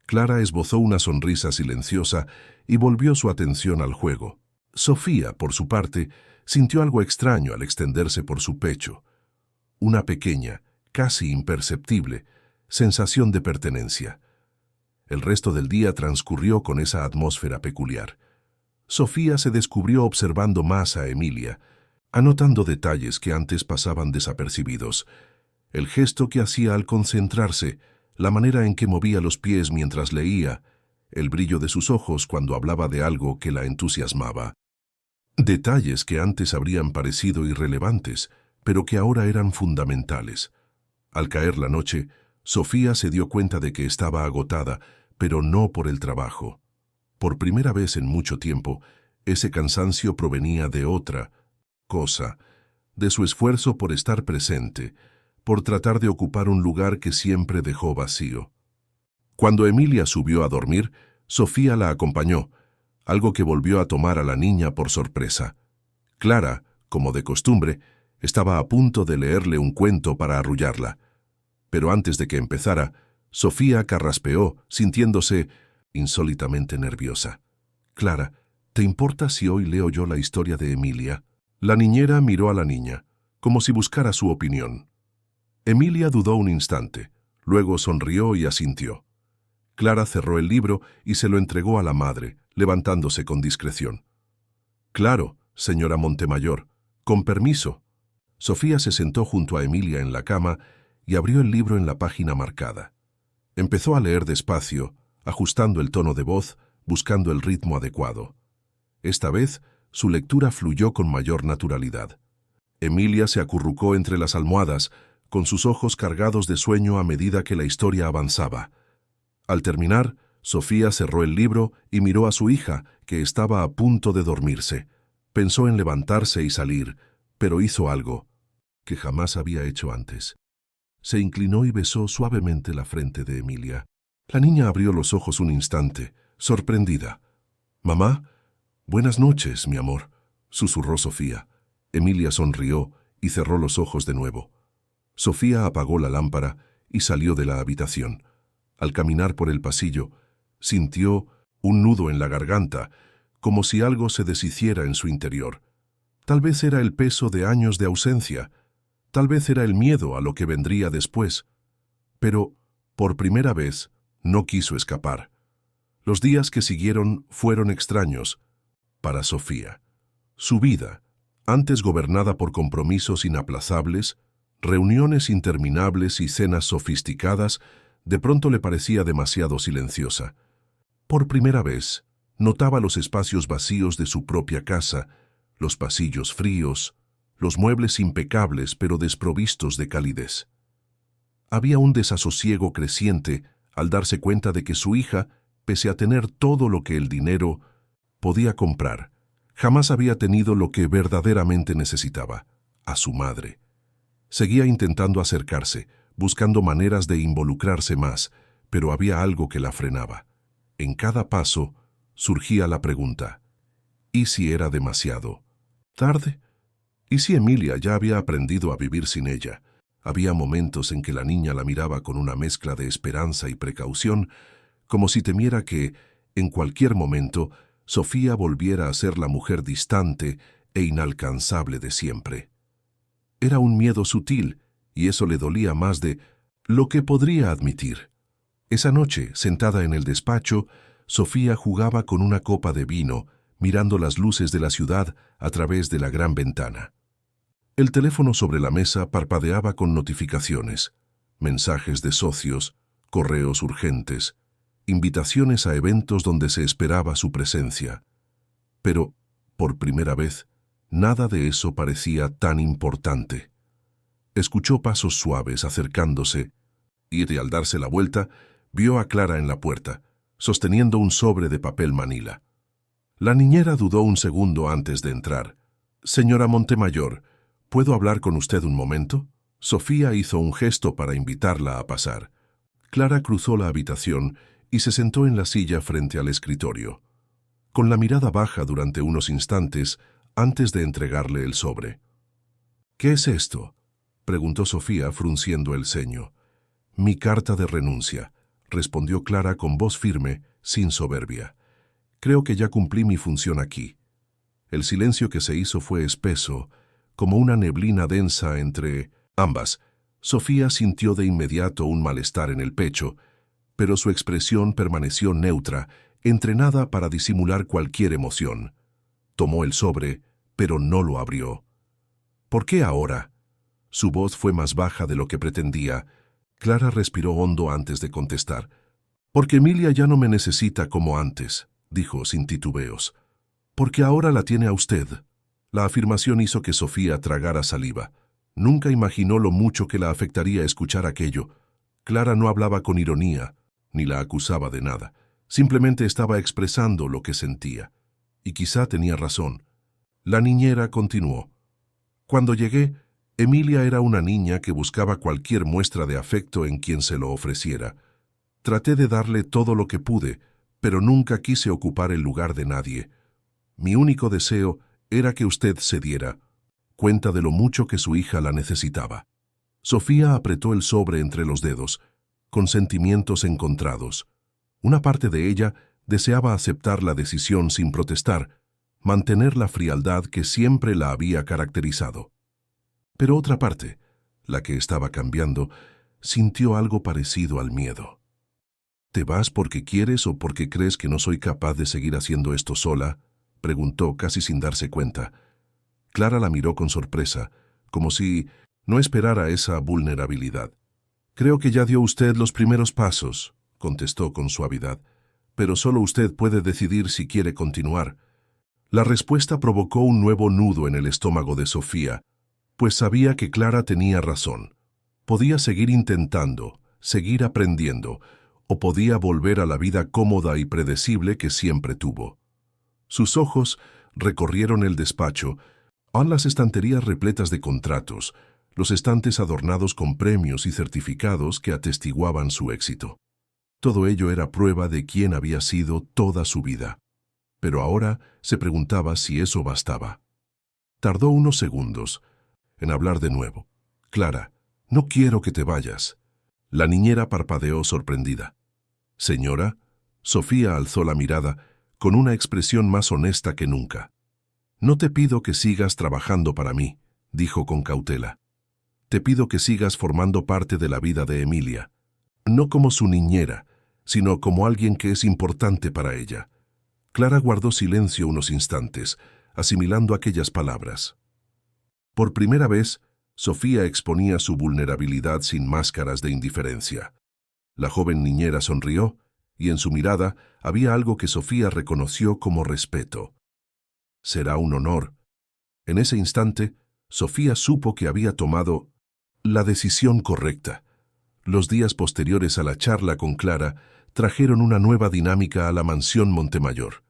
Clara esbozó una sonrisa silenciosa y volvió su atención al juego. Sofía, por su parte, sintió algo extraño al extenderse por su pecho. Una pequeña, casi imperceptible, sensación de pertenencia. El resto del día transcurrió con esa atmósfera peculiar. Sofía se descubrió observando más a Emilia, anotando detalles que antes pasaban desapercibidos. El gesto que hacía al concentrarse, la manera en que movía los pies mientras leía, el brillo de sus ojos cuando hablaba de algo que la entusiasmaba. Detalles que antes habrían parecido irrelevantes, pero que ahora eran fundamentales. Al caer la noche, Sofía se dio cuenta de que estaba agotada, pero no por el trabajo. Por primera vez en mucho tiempo, ese cansancio provenía de otra cosa, de su esfuerzo por estar presente, por tratar de ocupar un lugar que siempre dejó vacío. Cuando Emilia subió a dormir, Sofía la acompañó, algo que volvió a tomar a la niña por sorpresa. Clara, como de costumbre, estaba a punto de leerle un cuento para arrullarla. Pero antes de que empezara, Sofía carraspeó, sintiéndose insólitamente nerviosa. «Clara, ¿te importa si hoy leo yo la historia de Emilia?». La niñera miró a la niña, como si buscara su opinión. Emilia dudó un instante, luego sonrió y asintió. Clara cerró el libro y se lo entregó a la madre, levantándose con discreción. «Claro, señora Montemayor, con permiso». Sofía se sentó junto a Emilia en la cama y abrió el libro en la página marcada. Empezó a leer despacio, ajustando el tono de voz, buscando el ritmo adecuado. Esta vez, su lectura fluyó con mayor naturalidad. Emilia se acurrucó entre las almohadas, con sus ojos cargados de sueño a medida que la historia avanzaba. Al terminar, Sofía cerró el libro y miró a su hija, que estaba a punto de dormirse. Pensó en levantarse y salir, pero hizo algo que jamás había hecho antes. Se inclinó y besó suavemente la frente de Emilia. La niña abrió los ojos un instante, sorprendida. «Mamá, buenas noches, mi amor», susurró Sofía. Emilia sonrió y cerró los ojos de nuevo. Sofía apagó la lámpara y salió de la habitación. Al caminar por el pasillo, sintió un nudo en la garganta, como si algo se deshiciera en su interior. Tal vez era el peso de años de ausencia, tal vez era el miedo a lo que vendría después. Pero, por primera vez, no quiso escapar. Los días que siguieron fueron extraños para Sofía. Su vida, antes gobernada por compromisos inaplazables, reuniones interminables y cenas sofisticadas, de pronto le parecía demasiado silenciosa. Por primera vez, notaba los espacios vacíos de su propia casa, los pasillos fríos, los muebles impecables pero desprovistos de calidez. Había un desasosiego creciente al darse cuenta de que su hija, pese a tener todo lo que el dinero podía comprar, jamás había tenido lo que verdaderamente necesitaba, a su madre. Seguía intentando acercarse, buscando maneras de involucrarse más, pero había algo que la frenaba. En cada paso surgía la pregunta: ¿y si era demasiado tarde? ¿Y si Emilia ya había aprendido a vivir sin ella? Había momentos en que la niña la miraba con una mezcla de esperanza y precaución, como si temiera que, en cualquier momento, Sofía volviera a ser la mujer distante e inalcanzable de siempre. Era un miedo sutil, y eso le dolía más de lo que podría admitir. Esa noche, sentada en el despacho, Sofía jugaba con una copa de vino, mirando las luces de la ciudad a través de la gran ventana. El teléfono sobre la mesa parpadeaba con notificaciones, mensajes de socios, correos urgentes, invitaciones a eventos donde se esperaba su presencia. Pero, por primera vez, nada de eso parecía tan importante. Escuchó pasos suaves acercándose y, al darse la vuelta, vio a Clara en la puerta, sosteniendo un sobre de papel manila. La niñera dudó un segundo antes de entrar. «Señora Montemayor, ¿puedo hablar con usted un momento?». Sofía hizo un gesto para invitarla a pasar. Clara cruzó la habitación y se sentó en la silla frente al escritorio, con la mirada baja durante unos instantes antes de entregarle el sobre. «¿Qué es esto?», preguntó Sofía frunciendo el ceño. «Mi carta de renuncia», respondió Clara con voz firme, sin soberbia. «Creo que ya cumplí mi función aquí». El silencio que se hizo fue espeso, como una neblina densa entre ambas. Sofía sintió de inmediato un malestar en el pecho, pero su expresión permaneció neutra, entrenada para disimular cualquier emoción. Tomó el sobre, pero no lo abrió. «¿Por qué ahora?». Su voz fue más baja de lo que pretendía. Clara respiró hondo antes de contestar. «Porque Emilia ya no me necesita como antes», dijo sin titubeos. «Porque ahora la tiene a usted». La afirmación hizo que Sofía tragara saliva. Nunca imaginó lo mucho que la afectaría escuchar aquello. Clara no hablaba con ironía, ni la acusaba de nada. Simplemente estaba expresando lo que sentía. Y quizá tenía razón. La niñera continuó. «Cuando llegué, Emilia era una niña que buscaba cualquier muestra de afecto en quien se lo ofreciera. Traté de darle todo lo que pude, pero nunca quise ocupar el lugar de nadie. Mi único deseo era que usted se diera cuenta de lo mucho que su hija la necesitaba». Sofía apretó el sobre entre los dedos, con sentimientos encontrados. Una parte de ella deseaba aceptar la decisión sin protestar, mantener la frialdad que siempre la había caracterizado. Pero otra parte, la que estaba cambiando, sintió algo parecido al miedo. «¿Te vas porque quieres o porque crees que no soy capaz de seguir haciendo esto sola?», preguntó casi sin darse cuenta. Clara la miró con sorpresa, como si no esperara esa vulnerabilidad. «Creo que ya dio usted los primeros pasos», contestó con suavidad, «pero solo usted puede decidir si quiere continuar». La respuesta provocó un nuevo nudo en el estómago de Sofía, pues sabía que Clara tenía razón. Podía seguir intentando, seguir aprendiendo, o podía volver a la vida cómoda y predecible que siempre tuvo. Sus ojos recorrieron el despacho, las estanterías repletas de contratos, los estantes adornados con premios y certificados que atestiguaban su éxito. Todo ello era prueba de quién había sido toda su vida. Pero ahora se preguntaba si eso bastaba. Tardó unos segundos en hablar de nuevo. «Clara, no quiero que te vayas». La niñera parpadeó sorprendida. «Señora», Sofía alzó la mirada con una expresión más honesta que nunca. «No te pido que sigas trabajando para mí», dijo con cautela. «Te pido que sigas formando parte de la vida de Emilia, no como su niñera, sino como alguien que es importante para ella». Clara guardó silencio unos instantes, asimilando aquellas palabras. Por primera vez, Sofía exponía su vulnerabilidad sin máscaras de indiferencia. La joven niñera sonrió, y en su mirada había algo que Sofía reconoció como respeto. «Será un honor». En ese instante, Sofía supo que había tomado la decisión correcta. Los días posteriores a la charla con Clara trajeron una nueva dinámica a la mansión Montemayor.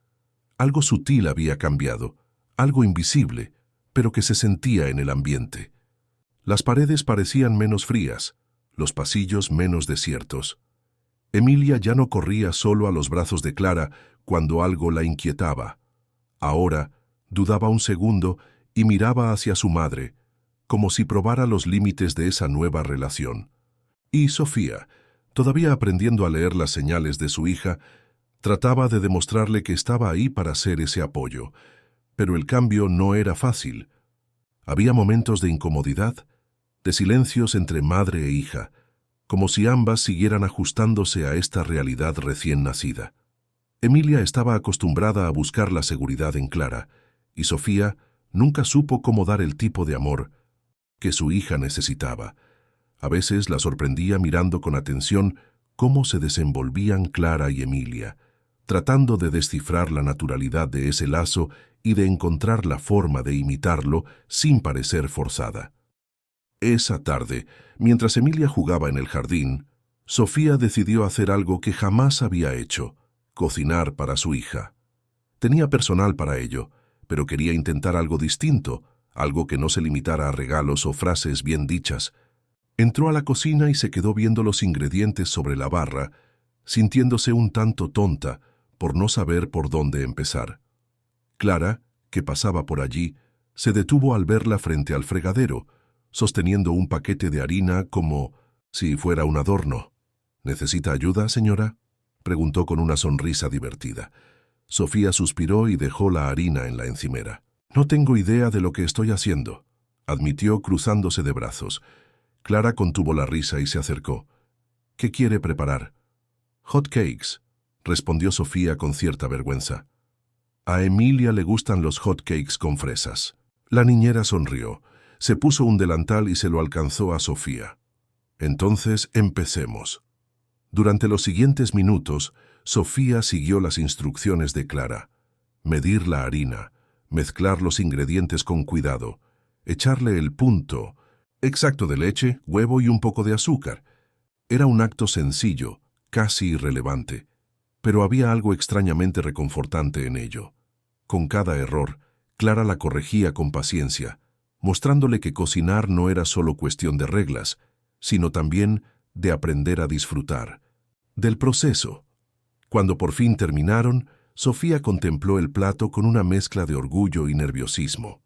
Algo sutil había cambiado, algo invisible, pero que se sentía en el ambiente. Las paredes parecían menos frías, los pasillos menos desiertos. Emilia ya no corría solo a los brazos de Clara cuando algo la inquietaba. Ahora dudaba un segundo y miraba hacia su madre, como si probara los límites de esa nueva relación. Y Sofía, todavía aprendiendo a leer las señales de su hija, trataba de demostrarle que estaba ahí para ser ese apoyo. Pero el cambio no era fácil. Había momentos de incomodidad, de silencios entre madre e hija, como si ambas siguieran ajustándose a esta realidad recién nacida. Emilia estaba acostumbrada a buscar la seguridad en Clara, y Sofía nunca supo cómo dar el tipo de amor que su hija necesitaba. A veces la sorprendía mirando con atención cómo se desenvolvían Clara y Emilia, tratando de descifrar la naturalidad de ese lazo y de encontrar la forma de imitarlo sin parecer forzada. Esa tarde, mientras Emilia jugaba en el jardín, Sofía decidió hacer algo que jamás había hecho: cocinar para su hija. Tenía personal para ello, pero quería intentar algo distinto, algo que no se limitara a regalos o frases bien dichas. Entró a la cocina y se quedó viendo los ingredientes sobre la barra, sintiéndose un tanto tonta por no saber por dónde empezar. Clara, que pasaba por allí, se detuvo al verla frente al fregadero, sosteniendo un paquete de harina como si fuera un adorno. «¿Necesita ayuda, señora?», preguntó con una sonrisa divertida. Sofía suspiró y dejó la harina en la encimera. «No tengo idea de lo que estoy haciendo», admitió cruzándose de brazos. Clara contuvo la risa y se acercó. «¿Qué quiere preparar?» «Hot cakes», respondió Sofía con cierta vergüenza. «A Emilia le gustan los hot cakes con fresas». La niñera sonrió, se puso un delantal y se lo alcanzó a Sofía. «Entonces empecemos». Durante los siguientes minutos, Sofía siguió las instrucciones de Clara. Medir la harina, mezclar los ingredientes con cuidado, echarle el punto exacto de leche, huevo y un poco de azúcar. Era un acto sencillo, casi irrelevante, pero había algo extrañamente reconfortante en ello. Con cada error, Clara la corregía con paciencia, mostrándole que cocinar no era solo cuestión de reglas, sino también de aprender a disfrutar del proceso. Cuando por fin terminaron, Sofía contempló el plato con una mezcla de orgullo y nerviosismo.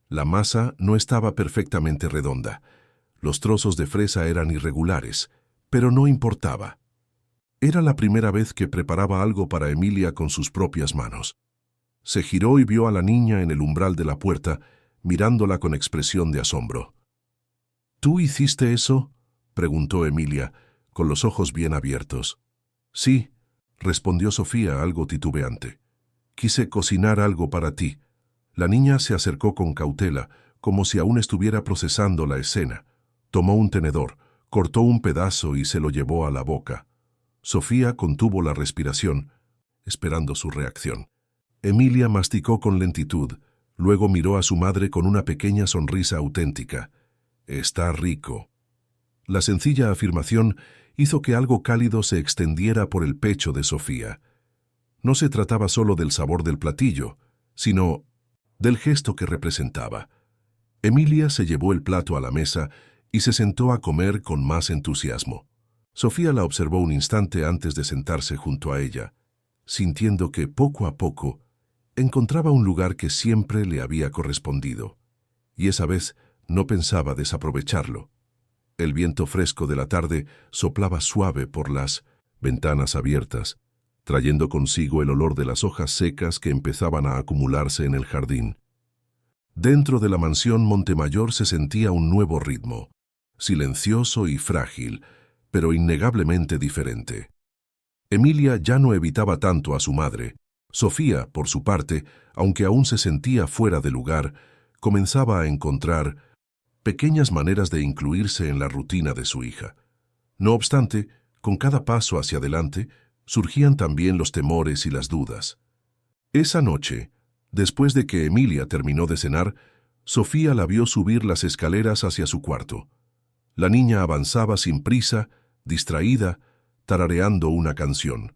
La masa no estaba perfectamente redonda. Los trozos de fresa eran irregulares, pero no importaba. Era la primera vez que preparaba algo para Emilia con sus propias manos. Se giró y vio a la niña en el umbral de la puerta, mirándola con expresión de asombro. «¿Tú hiciste eso?», preguntó Emilia, con los ojos bien abiertos. «Sí», respondió Sofía algo titubeante. «Quise cocinar algo para ti». La niña se acercó con cautela, como si aún estuviera procesando la escena. Tomó un tenedor, cortó un pedazo y se lo llevó a la boca. Sofía contuvo la respiración, esperando su reacción. Emilia masticó con lentitud, luego miró a su madre con una pequeña sonrisa auténtica. «Está rico». La sencilla afirmación hizo que algo cálido se extendiera por el pecho de Sofía. No se trataba solo del sabor del platillo, sino del gesto que representaba. Emilia se llevó el plato a la mesa y se sentó a comer con más entusiasmo. Sofía la observó un instante antes de sentarse junto a ella, sintiendo que poco a poco encontraba un lugar que siempre le había correspondido, y esa vez no pensaba desaprovecharlo. El viento fresco de la tarde soplaba suave por las ventanas abiertas, trayendo consigo el olor de las hojas secas que empezaban a acumularse en el jardín. Dentro de la mansión Montemayor se sentía un nuevo ritmo, silencioso y frágil, pero innegablemente diferente. Emilia ya no evitaba tanto a su madre. Sofía, por su parte, aunque aún se sentía fuera de lugar, comenzaba a encontrar pequeñas maneras de incluirse en la rutina de su hija. No obstante, con cada paso hacia adelante, surgían también los temores y las dudas. Esa noche, después de que Emilia terminó de cenar, Sofía la vio subir las escaleras hacia su cuarto. La niña avanzaba sin prisa, distraída, tarareando una canción.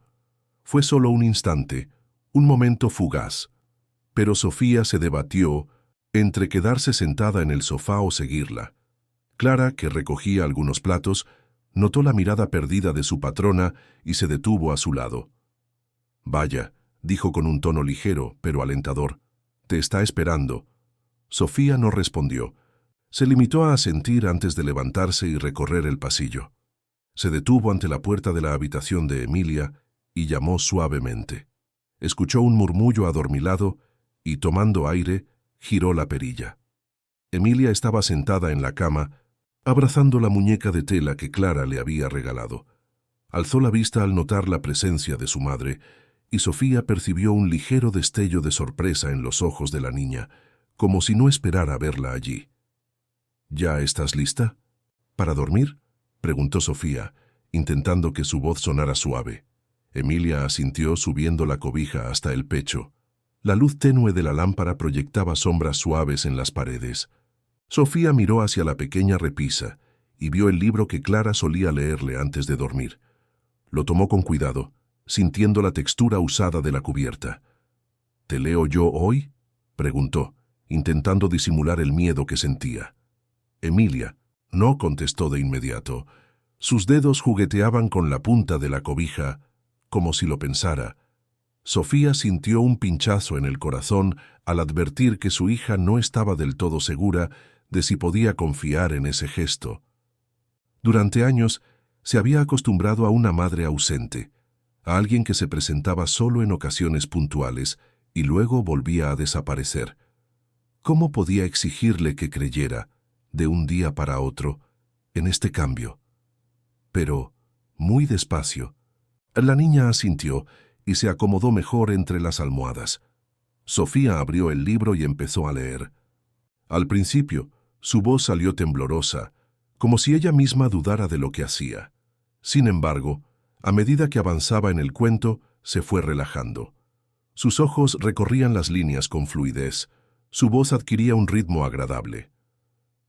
Fue solo un instante, un momento fugaz, pero Sofía se debatió entre quedarse sentada en el sofá o seguirla. Clara, que recogía algunos platos, notó la mirada perdida de su patrona y se detuvo a su lado. «Vaya», dijo con un tono ligero pero alentador, «te está esperando». Sofía no respondió. Se limitó a asentir antes de levantarse y recorrer el pasillo. Se detuvo ante la puerta de la habitación de Emilia y llamó suavemente. Escuchó un murmullo adormilado y, tomando aire, giró la perilla. Emilia estaba sentada en la cama, abrazando la muñeca de tela que Clara le había regalado. Alzó la vista al notar la presencia de su madre, y Sofía percibió un ligero destello de sorpresa en los ojos de la niña, como si no esperara verla allí. «¿Ya estás lista? ¿Para dormir?», preguntó Sofía, intentando que su voz sonara suave. Emilia asintió subiendo la cobija hasta el pecho. La luz tenue de la lámpara proyectaba sombras suaves en las paredes. Sofía miró hacia la pequeña repisa y vio el libro que Clara solía leerle antes de dormir. Lo tomó con cuidado, sintiendo la textura usada de la cubierta. «¿Te leo yo hoy?», preguntó, intentando disimular el miedo que sentía. Emilia no contestó de inmediato. Sus dedos jugueteaban con la punta de la cobija, como si lo pensara. Sofía sintió un pinchazo en el corazón al advertir que su hija no estaba del todo segura de si podía confiar en ese gesto. Durante años se había acostumbrado a una madre ausente, a alguien que se presentaba solo en ocasiones puntuales y luego volvía a desaparecer. ¿Cómo podía exigirle que creyera, de un día para otro, en este cambio? Pero, muy despacio, la niña asintió y se acomodó mejor entre las almohadas. Sofía abrió el libro y empezó a leer. Al principio, su voz salió temblorosa, como si ella misma dudara de lo que hacía. Sin embargo, a medida que avanzaba en el cuento, se fue relajando. Sus ojos recorrían las líneas con fluidez. Su voz adquiría un ritmo agradable.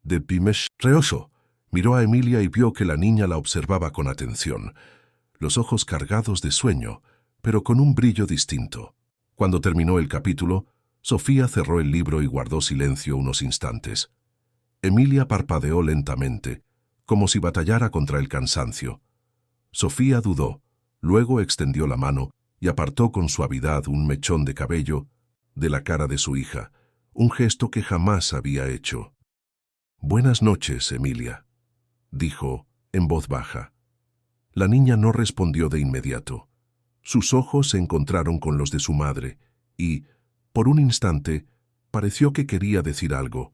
De Pimesh Reoso miró a Emilia y vio que la niña la observaba con atención, los ojos cargados de sueño, pero con un brillo distinto. Cuando terminó el capítulo, Sofía cerró el libro y guardó silencio unos instantes. Emilia parpadeó lentamente, como si batallara contra el cansancio. Sofía dudó, luego extendió la mano y apartó con suavidad un mechón de cabello de la cara de su hija, un gesto que jamás había hecho. «Buenas noches, Emilia», dijo en voz baja. La niña no respondió de inmediato. Sus ojos se encontraron con los de su madre y, por un instante, pareció que quería decir algo,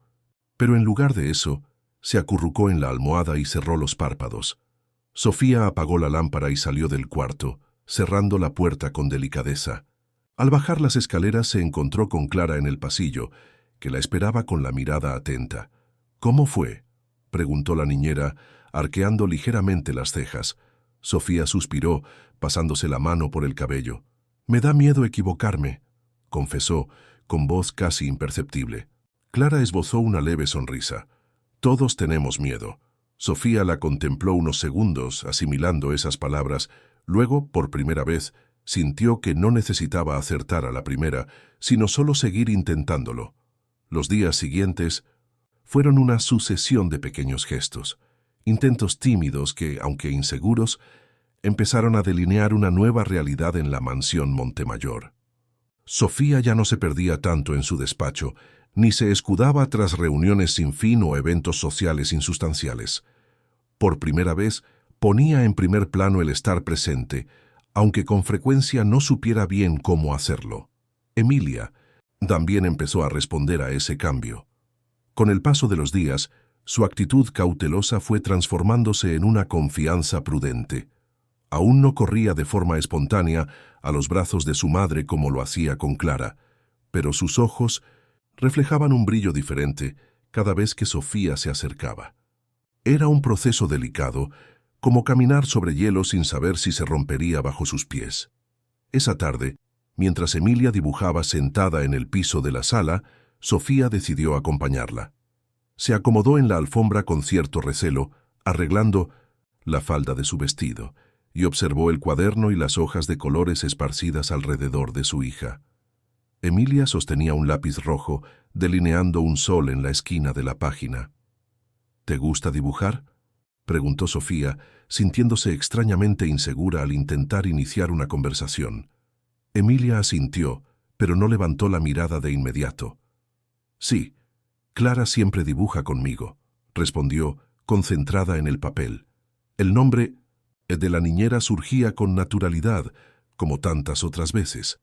pero en lugar de eso, se acurrucó en la almohada y cerró los párpados. Sofía apagó la lámpara y salió del cuarto, cerrando la puerta con delicadeza. Al bajar las escaleras se encontró con Clara en el pasillo, que la esperaba con la mirada atenta. «¿Cómo fue?», preguntó la niñera, arqueando ligeramente las cejas. Sofía suspiró, pasándose la mano por el cabello. «Me da miedo equivocarme», confesó, con voz casi imperceptible. Clara esbozó una leve sonrisa. «Todos tenemos miedo. Sofía la contempló unos segundos, asimilando esas palabras. Luego, por primera vez, sintió que no necesitaba acertar a la primera, sino solo seguir intentándolo. Los días siguientes fueron una sucesión de pequeños gestos, intentos tímidos que, aunque inseguros, empezaron a delinear una nueva realidad en la mansión Montemayor. Sofía ya no se perdía tanto en su despacho, ni se escudaba tras reuniones sin fin o eventos sociales insustanciales. Por primera vez, ponía en primer plano el estar presente, aunque con frecuencia no supiera bien cómo hacerlo. Emilia también empezó a responder a ese cambio. Con el paso de los días, su actitud cautelosa fue transformándose en una confianza prudente. Aún no corría de forma espontánea a los brazos de su madre como lo hacía con Clara, pero sus ojos reflejaban un brillo diferente cada vez que Sofía se acercaba. Era un proceso delicado, como caminar sobre hielo sin saber si se rompería bajo sus pies. Esa tarde, mientras Emilia dibujaba sentada en el piso de la sala, Sofía decidió acompañarla. Se acomodó en la alfombra con cierto recelo, arreglando la falda de su vestido, y observó el cuaderno y las hojas de colores esparcidas alrededor de su hija. Emilia sostenía un lápiz rojo, delineando un sol en la esquina de la página. «¿Te gusta dibujar?», preguntó Sofía, sintiéndose extrañamente insegura al intentar iniciar una conversación. Emilia asintió, pero no levantó la mirada de inmediato. «Sí, Clara siempre dibuja conmigo», respondió, concentrada en el papel. El nombre de la niñera surgía con naturalidad, como tantas otras veces.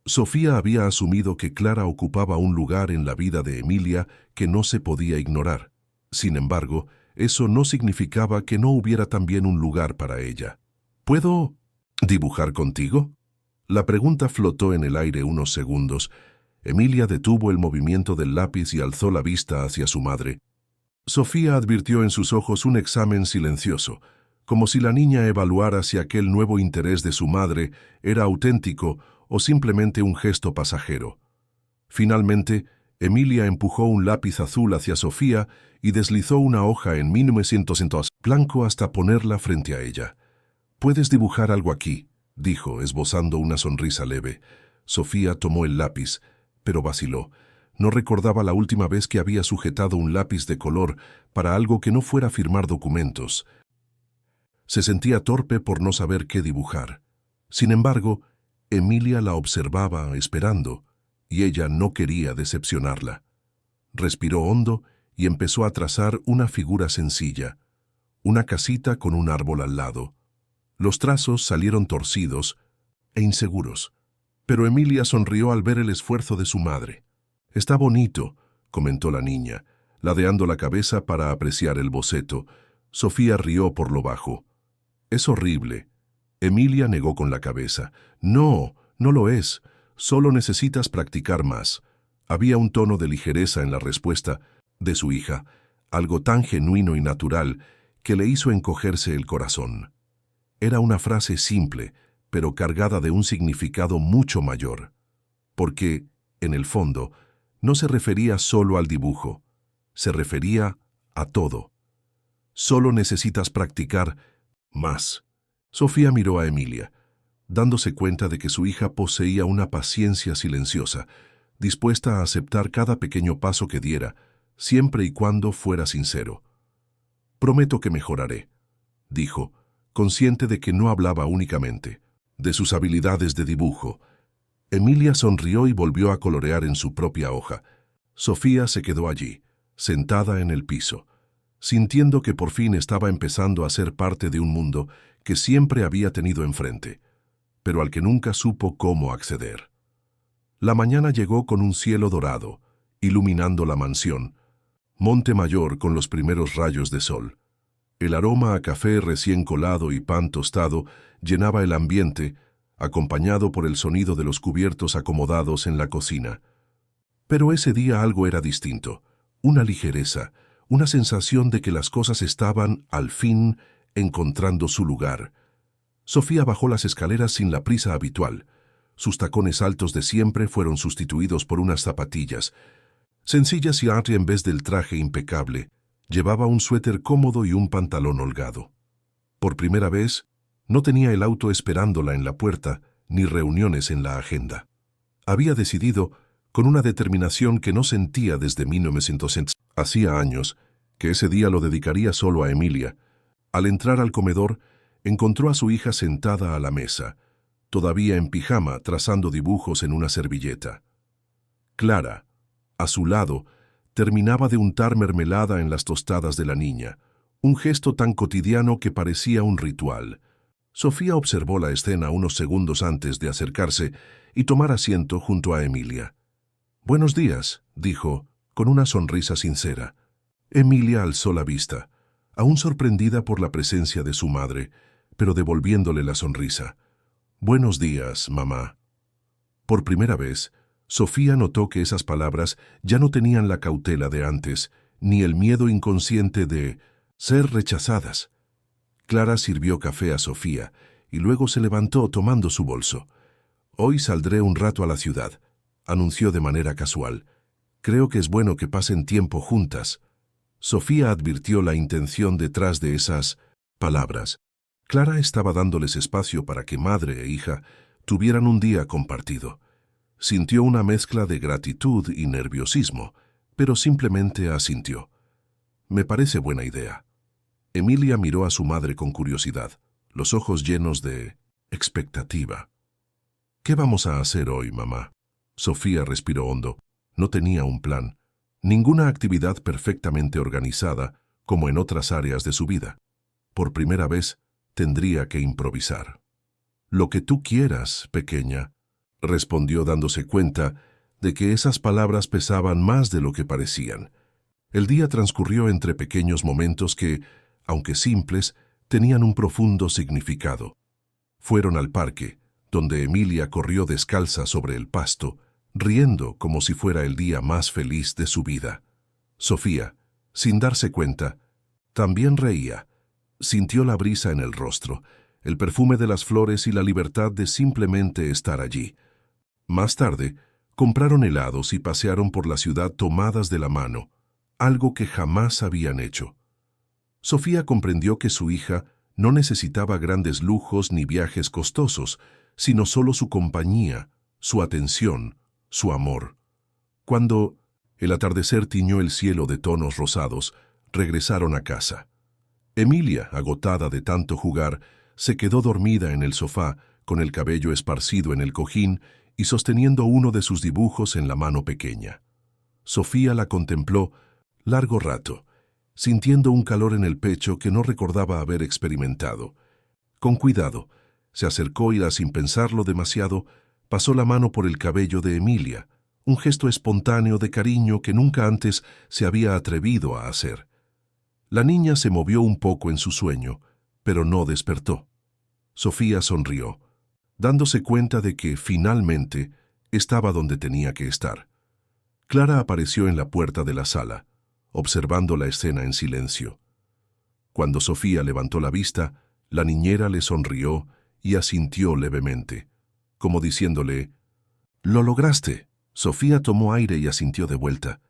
Sofía había asumido que Clara ocupaba un lugar en la vida de Emilia que no se podía ignorar. Sin embargo, eso no significaba que no hubiera también un lugar para ella. «¿Puedo dibujar contigo?». La pregunta flotó en el aire unos segundos. Emilia detuvo el movimiento del lápiz y alzó la vista hacia su madre. Sofía advirtió en sus ojos un examen silencioso, como si la niña evaluara si aquel nuevo interés de su madre era auténtico o simplemente un gesto pasajero. Finalmente, Emilia empujó un lápiz azul hacia Sofía y deslizó una hoja en 1900 blanco hasta ponerla frente a ella. «¿Puedes dibujar algo aquí?», dijo, esbozando una sonrisa leve. Sofía tomó el lápiz, pero vaciló. No recordaba la última vez que había sujetado un lápiz de color para algo que no fuera firmar documentos. Se sentía torpe por no saber qué dibujar. Sin embargo, Emilia la observaba esperando, y ella no quería decepcionarla. Respiró hondo y empezó a trazar una figura sencilla, una casita con un árbol al lado. Los trazos salieron torcidos e inseguros, pero Emilia sonrió al ver el esfuerzo de su madre. «Está bonito», comentó la niña, ladeando la cabeza para apreciar el boceto. Sofía rió por lo bajo. «Es horrible». Emilia negó con la cabeza. «No, no lo es. Solo necesitas practicar más». Había un tono de ligereza en la respuesta de su hija, algo tan genuino y natural que le hizo encogerse el corazón. Era una frase simple, pero cargada de un significado mucho mayor, porque, en el fondo, no se refería solo al dibujo, se refería a todo. Solo necesitas practicar más. Sofía miró a Emilia, dándose cuenta de que su hija poseía una paciencia silenciosa, dispuesta a aceptar cada pequeño paso que diera, siempre y cuando fuera sincero. «Prometo que mejoraré», dijo, consciente de que no hablaba únicamente de sus habilidades de dibujo. Emilia sonrió y volvió a colorear en su propia hoja. Sofía se quedó allí, sentada en el piso, sintiendo que por fin estaba empezando a ser parte de un mundo que siempre había tenido enfrente, pero al que nunca supo cómo acceder. La mañana llegó con un cielo dorado, iluminando la mansión, Montemayor con los primeros rayos de sol. El aroma a café recién colado y pan tostado llenaba el ambiente, acompañado por el sonido de los cubiertos acomodados en la cocina. Pero ese día algo era distinto, una ligereza, una sensación de que las cosas estaban, al fin, encontrando su lugar. Sofía bajó las escaleras sin la prisa habitual. Sus tacones altos de siempre fueron sustituidos por unas zapatillas, sencillas y en vez del traje impecable, Llevaba un suéter cómodo y un pantalón holgado. Por primera vez, no tenía el auto esperándola en la puerta, ni reuniones en la agenda. Había decidido, con una determinación que no sentía desde 1900, hacía años, que ese día lo dedicaría solo a Emilia. Al entrar al comedor, encontró a su hija sentada a la mesa, todavía en pijama, trazando dibujos en una servilleta. Clara, a su lado, terminaba de untar mermelada en las tostadas de la niña, un gesto tan cotidiano que parecía un ritual. Sofía observó la escena unos segundos antes de acercarse y tomar asiento junto a Emilia. «Buenos días», dijo, con una sonrisa sincera. Emilia alzó la vista, aún sorprendida por la presencia de su madre, pero devolviéndole la sonrisa. «Buenos días, mamá». Por primera vez, Sofía notó que esas palabras ya no tenían la cautela de antes, ni el miedo inconsciente de ser rechazadas. Clara sirvió café a Sofía y luego se levantó tomando su bolso. «Hoy saldré un rato a la ciudad», anunció de manera casual. «Creo que es bueno que pasen tiempo juntas». Sofía advirtió la intención detrás de esas palabras. Clara estaba dándoles espacio para que madre e hija tuvieran un día compartido. Sintió una mezcla de gratitud y nerviosismo, pero simplemente asintió. «Me parece buena idea». Emilia miró a su madre con curiosidad, los ojos llenos de expectativa. «¿Qué vamos a hacer hoy, mamá?» Sofía respiró hondo. No tenía un plan, ninguna actividad perfectamente organizada, como en otras áreas de su vida. Por primera vez, tendría que improvisar. «Lo que tú quieras, pequeña», respondió dándose cuenta de que esas palabras pesaban más de lo que parecían. El día transcurrió entre pequeños momentos que, aunque simples, tenían un profundo significado. Fueron al parque, donde Emilia corrió descalza sobre el pasto, riendo como si fuera el día más feliz de su vida. Sofía, sin darse cuenta, también reía. Sintió la brisa en el rostro, el perfume de las flores y la libertad de simplemente estar allí. Más tarde, compraron helados y pasearon por la ciudad tomadas de la mano, algo que jamás habían hecho. Sofía comprendió que su hija no necesitaba grandes lujos ni viajes costosos, sino solo su compañía, su atención, su amor. Cuando el atardecer tiñó el cielo de tonos rosados, regresaron a casa. Emilia, agotada de tanto jugar, se quedó dormida en el sofá, con el cabello esparcido en el cojín y sosteniendo uno de sus dibujos en la mano pequeña. Sofía la contempló largo rato, sintiendo un calor en el pecho que no recordaba haber experimentado. Con cuidado, se acercó y, sin pensarlo demasiado, pasó la mano por el cabello de Emilia, un gesto espontáneo de cariño que nunca antes se había atrevido a hacer. La niña se movió un poco en su sueño, pero no despertó. Sofía sonrió, dándose cuenta de que, finalmente, estaba donde tenía que estar. Clara apareció en la puerta de la sala, observando la escena en silencio. Cuando Sofía levantó la vista, la niñera le sonrió y asintió levemente, como diciéndole, «Lo lograste». Sofía tomó aire y asintió de vuelta.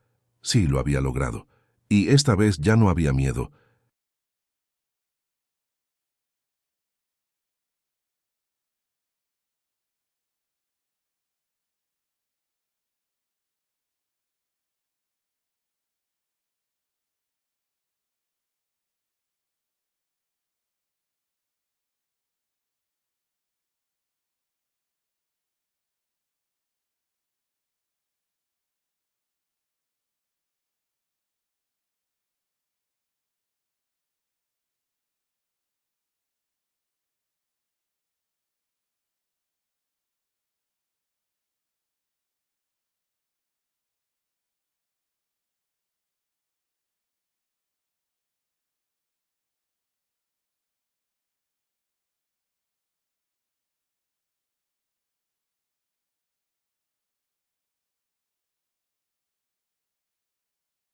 Sí, lo había logrado. Y esta vez ya no había miedo.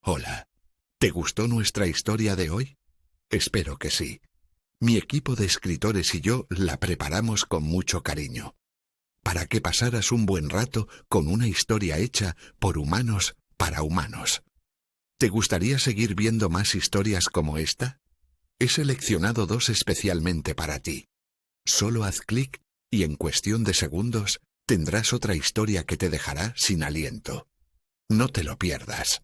Hola, ¿te gustó nuestra historia de hoy? Espero que sí. Mi equipo de escritores y yo la preparamos con mucho cariño, para que pasaras un buen rato con una historia hecha por humanos para humanos. ¿Te gustaría seguir viendo más historias como esta? He seleccionado 2 especialmente para ti. Solo haz clic y en cuestión de segundos tendrás otra historia que te dejará sin aliento. No te lo pierdas.